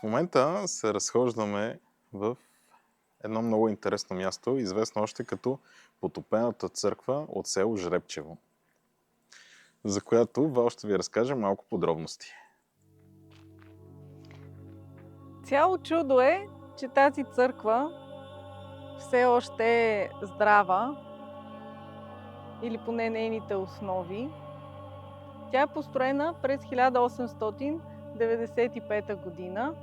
момента се разхождаме в едно много интересно място, известно още като Потопената църква от село Жребчево, за която Вал ще ви разкаже малко подробности. Цяло чудо е, че тази църква все още е здрава, или поне нейните основи. Тя е построена през 1895 година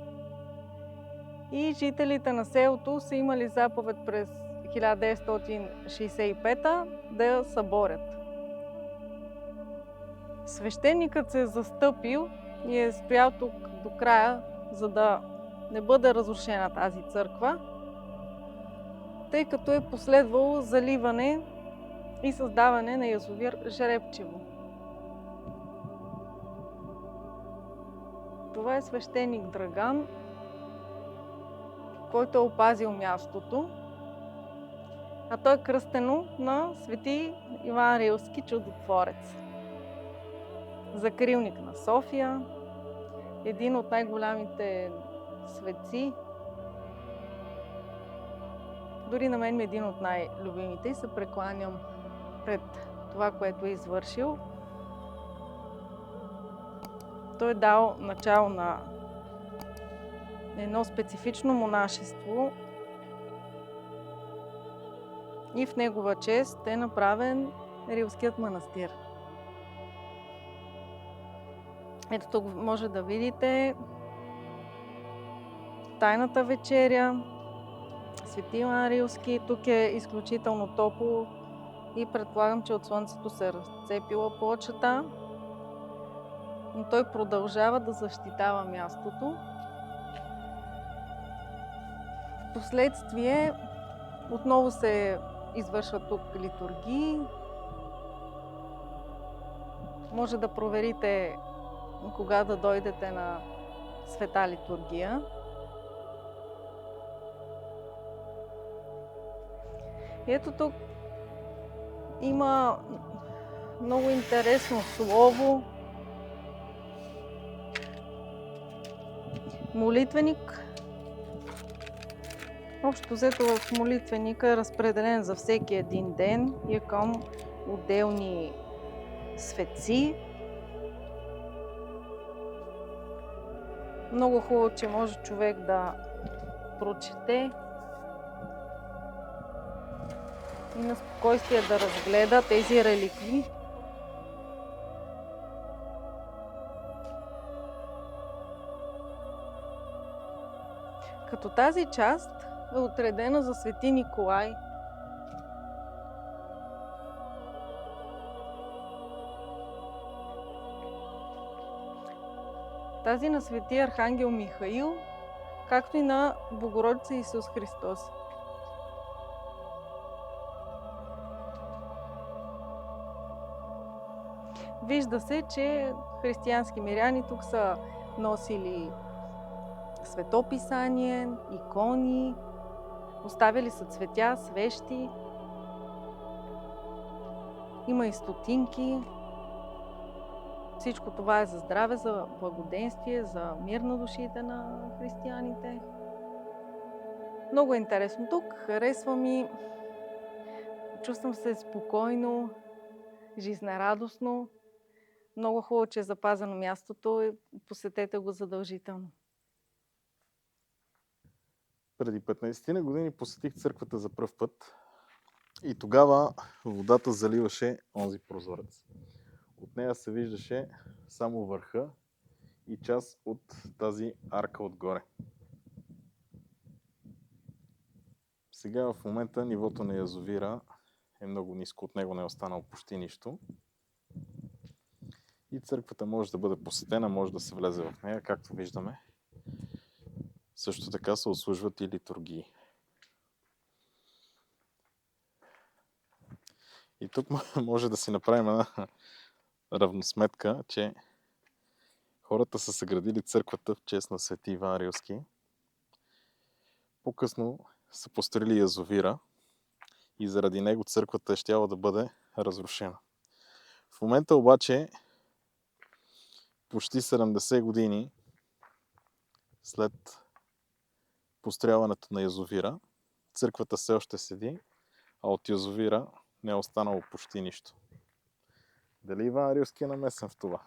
и жителите на селото са имали заповед през 1965 да я съборят. Свещеникът се е застъпил и е стоял тук до края, за да не бъде разрушена тази църква, тъй като е последвало заливане и създаване на язовир Жребчево. Това е свещеник Драган, който е опазил мястото, а той е кръстено на свети Иван Рилски, чудотворец. Закрилник на София, един от най-голямите светци. Дори на мен е един от най-любимите и се прекланям пред това, което е извършил. Той е дал начало на едно специфично монашество и в негова чест е направен Рилският манастир. Ето тук може да видите Тайната вечеря, Свети Иван Рилски. Тук е изключително топло и предполагам, че от слънцето се е разцепила плочата, но той продължава да защитава мястото. Впоследствие отново се извършват тук литургии. Може да проверите кога да дойдете на света литургия. Ето тук има много интересно слово. Молитвеник. Общо взето в молитвеника е разпределен за всеки един ден и е към отделни светци. Много хубаво, че може човек да прочете и на спокойствие да разгледа тези реликви. Като тази част е отредена за Свети Николай. Тази на Свети Архангел Михаил, както и на Богородица Исус Христос. Вижда се, че християнски миряни тук са носили светописание, икони, оставили са цветя, свещи. Има и стотинки. Всичко това е за здраве, за благоденствие, за мир на душите на християните. Много е интересно тук. Харесва ми. Чувствам се спокойно, жизнерадостно. Много хубаво, че е запазено мястото и посетете го задължително. Преди 15 на години посетих църквата за пръв път и тогава водата заливаше онзи прозорец. От нея се виждаше само върха и част от тази арка отгоре. Сега в момента нивото на язовира е много ниско, от него не е останало почти нищо. И църквата може да бъде посетена, може да се влезе в нея, както виждаме. Също така се отслужват и литургии. И тук може да си направим една равносметка, че хората са съградили църквата в чест на Свети Иван Рилски. По-късно са построили язовира и заради него църквата е щяла да бъде разрушена. В момента обаче почти 70 години след построяването на язовира. Църквата все още седи, а от язовира не е останало почти нищо. Дали Иван Рилски е намесен в това?